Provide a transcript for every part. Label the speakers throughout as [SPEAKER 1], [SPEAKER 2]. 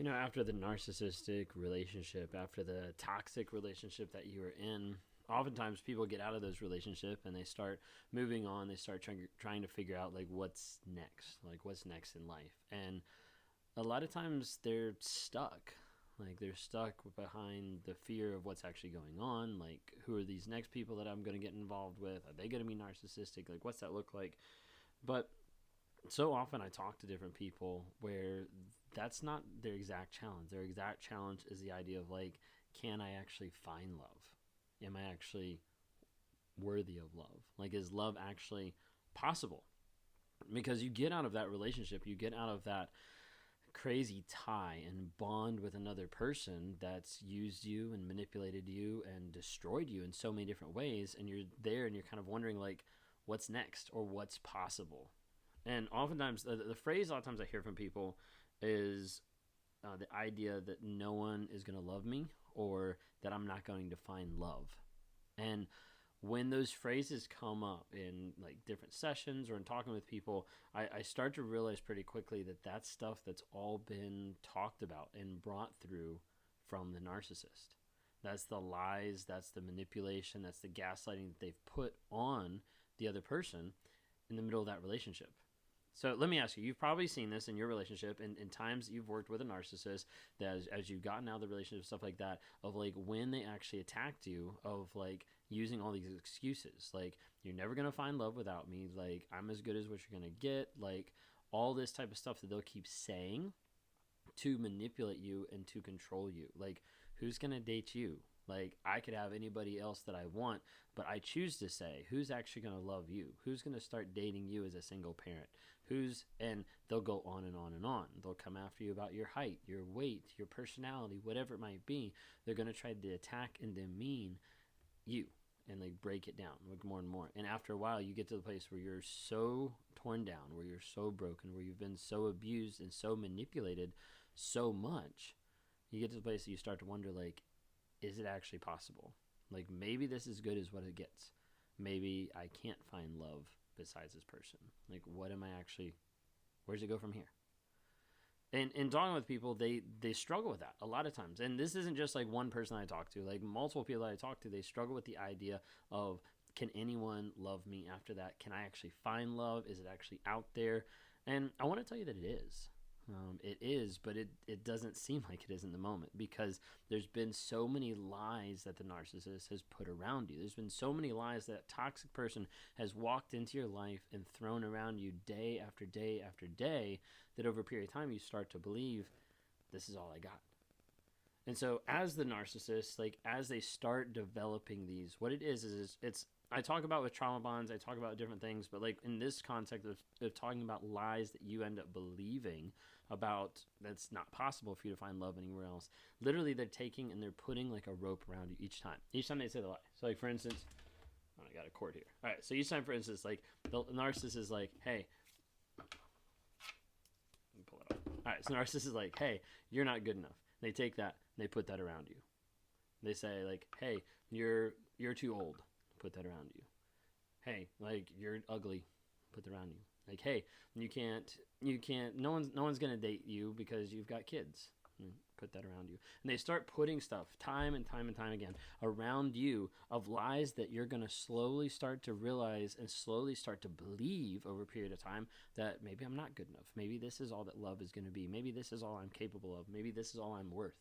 [SPEAKER 1] After the narcissistic relationship, after the toxic relationship that you were in, oftentimes people get out of those relationships and they start moving on. They start trying to figure out like what's next, like what's next in life. And a lot of times they're stuck. Like they're stuck behind the fear of what's actually going on. Like, who are these next people that I'm going to get involved with? Are they going to be narcissistic? Like, what's that look like? But so often I talk to different people where that's not their exact challenge. Their exact challenge is the idea of like, can I actually find love? Am I actually worthy of love? Like, is love actually possible? Because you get out of that relationship, you get out of that crazy tie and bond with another person that's used you and manipulated you and destroyed you in so many different ways, and you're there and you're kind of wondering like, what's next or what's possible. And oftentimes the phrase a lot of times I hear from people is the idea that no one is going to love me, or that I'm not going to find love. And when those phrases come up in like different sessions or in talking with people, I start to realize pretty quickly that that's stuff that's all been talked about and brought through from the narcissist. That's the lies, that's the manipulation, that's the gaslighting that they've put on the other person in the middle of that relationship. So let me ask you, you've probably seen this in your relationship, and in times you've worked with a narcissist, that as you've gotten out of the relationship, stuff like that, of like when they actually attacked you, of like using all these excuses, like, you're never going to find love without me, like, I'm as good as what you're going to get, like, all this type of stuff that they'll keep saying to manipulate you and to control you. Like, who's going to date you? Like, I could have anybody else that I want, but I choose to say, who's actually going to love you? Who's going to start dating you as a single parent? And they'll go on and on and on. They'll come after you about your height, your weight, your personality, whatever it might be. They're going to try to attack and demean you and like break it down like more and more. And after a while, you get to the place where you're so torn down, where you're so broken, where you've been so abused and so manipulated so much. You get to the place that you start to wonder, like, is it actually possible? Like, maybe this is good as what it gets. Maybe I can't find love besides this person. Like, what am I actually, where's it go from here? And in talking with people, they struggle with that a lot of times. And this isn't just like one person I talk to. Like, multiple people that I talk to, they struggle with the idea of, can anyone love me after that? Can I actually find love? Is it actually out there? And I want to tell you that it is. It is, but it doesn't seem like it is in the moment, because there's been so many lies that the narcissist has put around you. There's been so many lies that a toxic person has walked into your life and thrown around you day after day after day, that over a period of time you start to believe, this is all I got. And so as the narcissist, like, as they start developing these, what it is it's I talk about with trauma bonds, I talk about different things, but like in this context of talking about lies that you end up believing about, that's not possible for you to find love anywhere else. Literally, they're taking and they're putting like a rope around you each time. Each time they say the lie. So like, for instance, I got a cord here. All right, so each time, for instance, like the narcissist is like, hey, let me pull it off. All right, so the narcissist is like, hey, you're not good enough. They take that and they put that around you. They say like, hey, you're too old. Put that around you. Hey, like, you're ugly. Put that around you. Like, hey, you can't. No one's gonna date you because you've got kids. Put that around you. And they start putting stuff time and time and time again around you, of lies that you're gonna slowly start to realize and slowly start to believe over a period of time, that maybe I'm not good enough. Maybe this is all that love is gonna be. Maybe this is all I'm capable of. Maybe this is all I'm worth.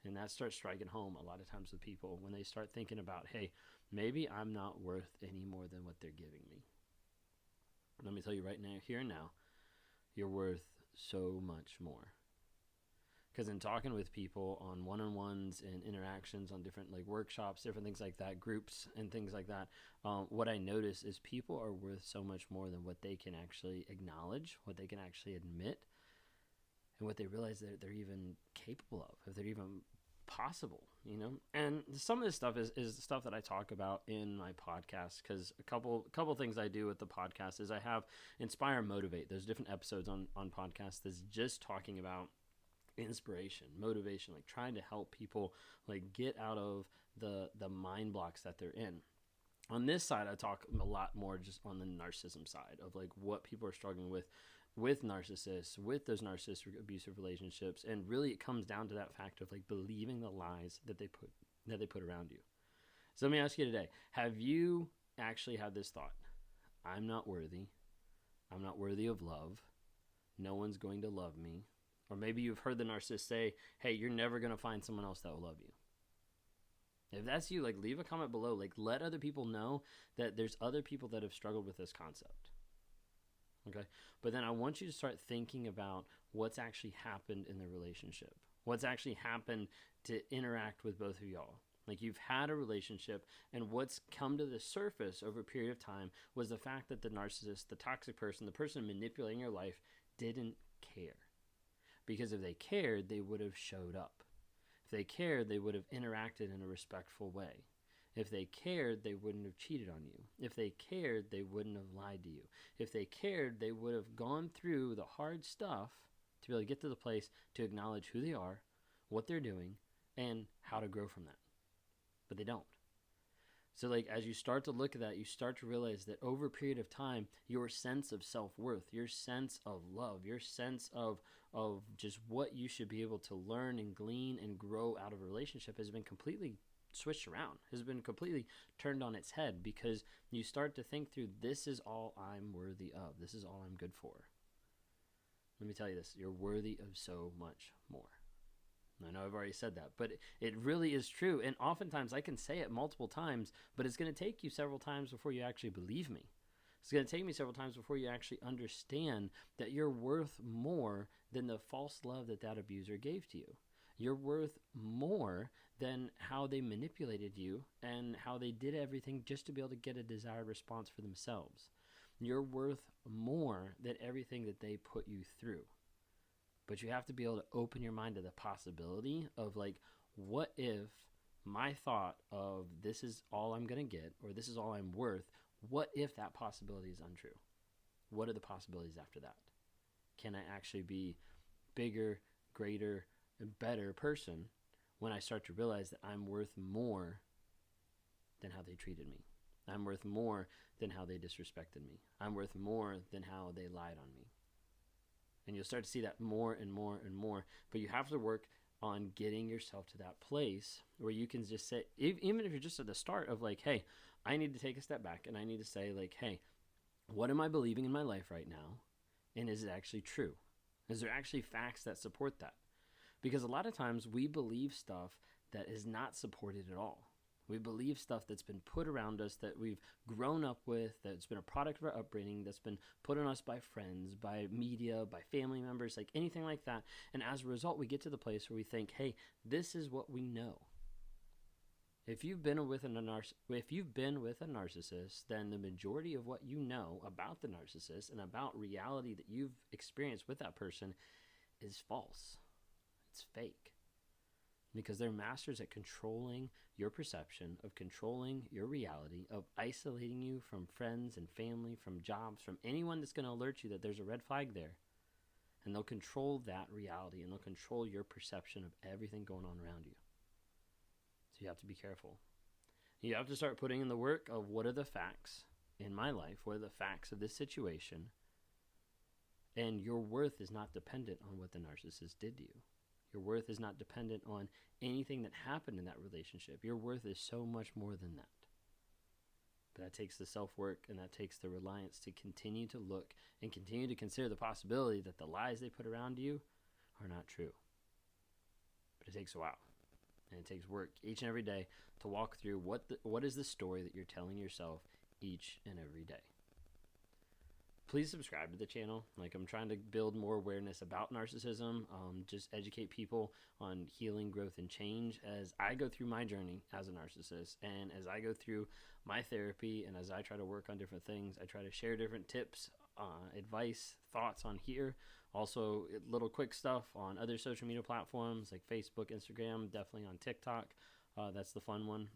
[SPEAKER 1] And that starts striking home a lot of times with people when they start thinking about, hey, maybe I'm not worth any more than what they're giving me. Let me tell you right now, here and now, you're worth so much more. Because in talking with people on one-on-ones and interactions on different like workshops, different things like that, groups and things like that, what I notice is people are worth so much more than what they can actually acknowledge, what they can actually admit, and what they realize that they're even capable of, if they're even possible, And some of this stuff is stuff that I talk about in my podcast, because a couple things I do with the podcast is I have Inspire and Motivate. There's different episodes on podcasts that's just talking about inspiration, motivation, like trying to help people like get out of the mind blocks that they're in. On this side, I talk a lot more just on the narcissism side of like what people are struggling with with narcissists, with those narcissistic abusive relationships, and really it comes down to that fact of like believing the lies that they put around you. So let me ask you today, have you actually had this thought? I'm not worthy. I'm not worthy of love. No one's going to love me. Or maybe you've heard the narcissist say, hey, you're never going to find someone else that will love you. If that's you, like, leave a comment below. Like, let other people know that there's other people that have struggled with this concept. Okay? But then I want you to start thinking about what's actually happened in the relationship. What's actually happened to interact with both of y'all. Like, you've had a relationship, and what's come to the surface over a period of time was the fact that the narcissist, the toxic person, the person manipulating your life didn't care. Because if they cared, they would have showed up. If they cared, they would have interacted in a respectful way. If they cared, they wouldn't have cheated on you. If they cared, they wouldn't have lied to you. If they cared, they would have gone through the hard stuff to be able to get to the place to acknowledge who they are, what they're doing, and how to grow from that. But they don't. So like as you start to look at that, you start to realize that over a period of time, your sense of self-worth, your sense of love, your sense of just what you should be able to learn and glean and grow out of a relationship has been completely switched around, has been completely turned on its head, because you start to think through, this is all I'm worthy of. This is all I'm good for. Let me tell you this, you're worthy of so much more. I know I've already said that, but it really is true. And oftentimes I can say it multiple times, but it's going to take you several times before you actually believe me. It's going to take me several times before you actually understand that you're worth more than the false love that abuser gave to you. You're worth more than how they manipulated you and how they did everything just to be able to get a desired response for themselves. You're worth more than everything that they put you through. But you have to be able to open your mind to the possibility of like, what if my thought of this is all I'm going to get, or this is all I'm worth, what if that possibility is untrue? What are the possibilities after that? Can I actually be bigger, greater, and better person when I start to realize that I'm worth more than how they treated me? I'm worth more than how they disrespected me. I'm worth more than how they lied on me. And you'll start to see that more and more and more. But you have to work on getting yourself to that place where you can just say, even if you're just at the start of like, hey, I need to take a step back and I need to say like, hey, what am I believing in my life right now? And is it actually true? Is there actually facts that support that? Because a lot of times we believe stuff that is not supported at all. We believe stuff that's been put around us, that we've grown up with, that's been a product of our upbringing, that's been put on us by friends, by media, by family members, like anything like that. And as a result, we get to the place where we think, hey, this is what we know. If you've been with a narcissist, then the majority of what you know about the narcissist and about reality that you've experienced with that person is false. It's fake. Because they're masters at controlling your perception, of controlling your reality, of isolating you from friends and family, from jobs, from anyone that's going to alert you that there's a red flag there. And they'll control that reality, and they'll control your perception of everything going on around you. So you have to be careful. You have to start putting in the work of, what are the facts in my life? What are the facts of this situation? And your worth is not dependent on what the narcissist did to you. Your worth is not dependent on anything that happened in that relationship. Your worth is so much more than that. But that takes the self-work, and that takes the reliance to continue to look and continue to consider the possibility that the lies they put around you are not true. But it takes a while, and it takes work each and every day to walk through what is the story that you're telling yourself each and every day. Please subscribe to the channel. Like, I'm trying to build more awareness about narcissism, just educate people on healing, growth, and change as I go through my journey as a narcissist, and as I go through my therapy, and as I try to work on different things. I try to share different tips, advice, thoughts on here. Also, little quick stuff on other social media platforms like Facebook, Instagram, definitely on TikTok. That's the fun one.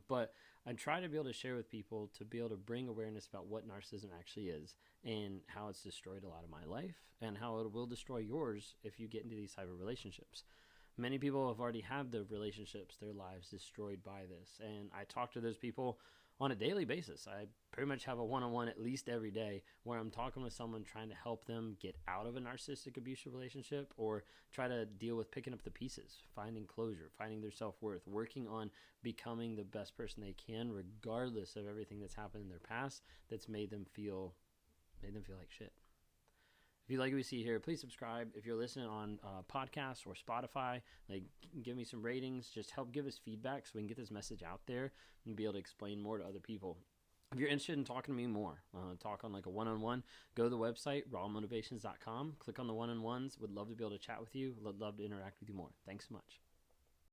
[SPEAKER 1] But I try to be able to share with people to be able to bring awareness about what narcissism actually is, and how it's destroyed a lot of my life, and how it will destroy yours if you get into these type of relationships. Many people have already had the relationships, their lives destroyed by this. And I talk to those people on a daily basis. I pretty much have a one-on-one at least every day where I'm talking with someone trying to help them get out of a narcissistic abusive relationship, or try to deal with picking up the pieces, finding closure, finding their self-worth, working on becoming the best person they can regardless of everything that's happened in their past that's made them feel like shit. If you like what you see here, please subscribe. If you're listening on podcasts or Spotify, like, give me some ratings. Just help give us feedback so we can get this message out there and be able to explain more to other people. If you're interested in talking to me more, talk on like a one-on-one, go to the website, rawmotivations.com. Click on the one-on-ones. Would love to be able to chat with you. Would love to interact with you more. Thanks so much.